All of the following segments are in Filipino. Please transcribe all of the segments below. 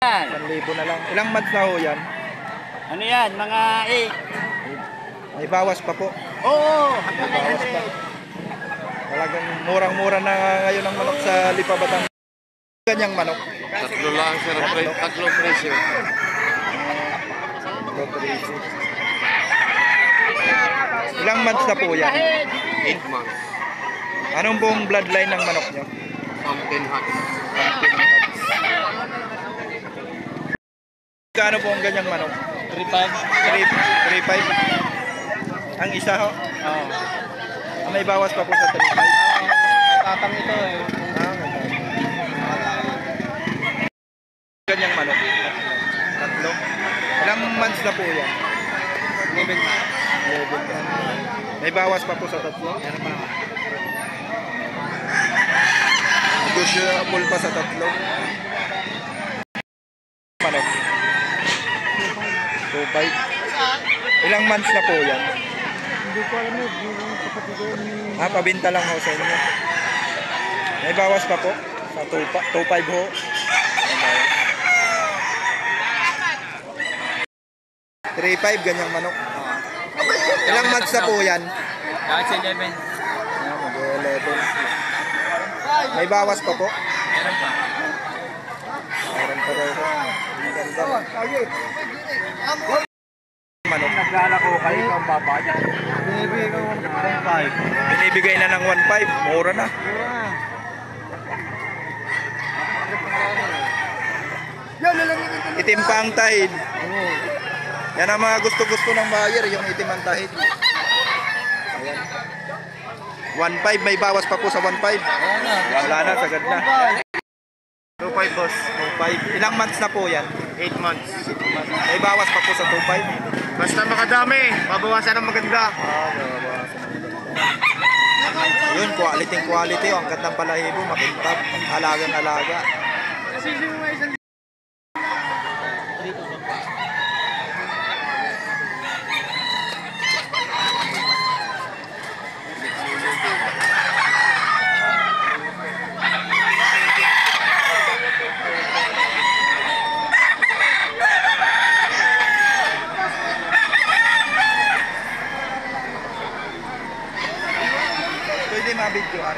Yan. 1,000 na lang. Ilang months na ho yan? Ano yan? Mga 8. May bawas pa po. Oo. Bawas pa. Talagang murang-mura na ngayon ang manok sa Lipa, Batangas. Ganyang manok. Tatlo lang sir, tatlong presyo. Ilang months na po yan? 8 months. Anong buong bloodline ng manok nyo? Pumpkin hot. Kano po ang ganyang manok? 3.5. Ang isa ho? Oo. May bawas pa po sa 3.5. Tatang ito eh. Ganyang manok? Tatlo. Ilang months na po yan? 11. May bawas pa po sa tatlo? Negotiable pa sa tatlo. Manok? 2.5. Ilang months na po yan? Hindi ko alam eh. Pabinta lang ho sa inyo. May bawas pa po sa 2.5 ho. 3.5 ganyang manok. Ilang months na po yan? Kahit sa 11. Mag-11. May bawas pa po? Meron pa. Meron pa daw po. Maganda. Manok. Naglalako kayo ang babayan. Binibigay ko 1.5. Binibigay na ng 1.5. Mura na. Itim pa ang tahid. Yan ang mga gusto-gusto ng buyer, yung itim ang tahid. Ayan. 1.5, may bawas pa po sa 1.5. Wala na, sagad na. 2.5 boss. 2.5. Ilang months na po yan? 8 months. May bawas pa po sa 2.5. Basta makadami, mabawasan ng maganda. Yun, quality. Ang gandang balahibo, makintab. Alagang-alaga. Pwede mabidyoan.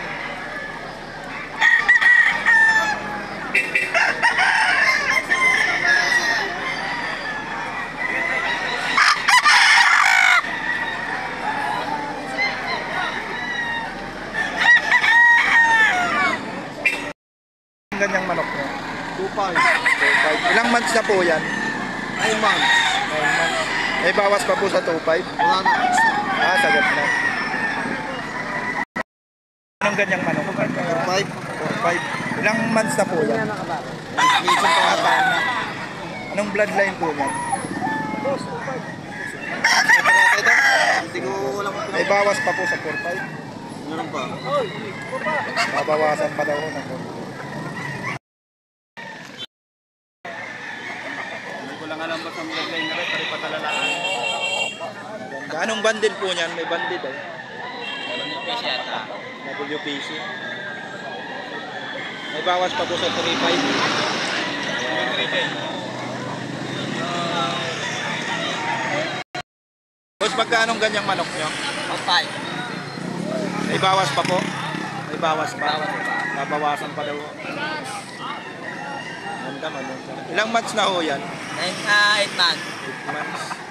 Ang ganyang manok nyo? 2.5. 2.5. Ilang months na po yan? 9 months. 9 months. May bawas pa po sa 2.5? Wala na. Sagat na. Anong ganyang manok? 4.5. 4.5. Ilang months na po yan? Minsan pa nga pa. Anong bloodline po yan? Hindi ko alam kung May bawas pa po sa 4.5. meron pa. Babawasan pa daw ng 4.5. Hindi ko lang alam ba sa bloodline na rin. Pari patalalaan. Anong banded po niyan? May banded daw. WPC yata. WPC. May bawas pa po sa 3.5. Boss, magkano ganyang manok nyo? 5. May bawas pa po? May bawas pa? Babawasan pa daw. Ganda man. Ilang months na ho yan? 8 months. 8 months.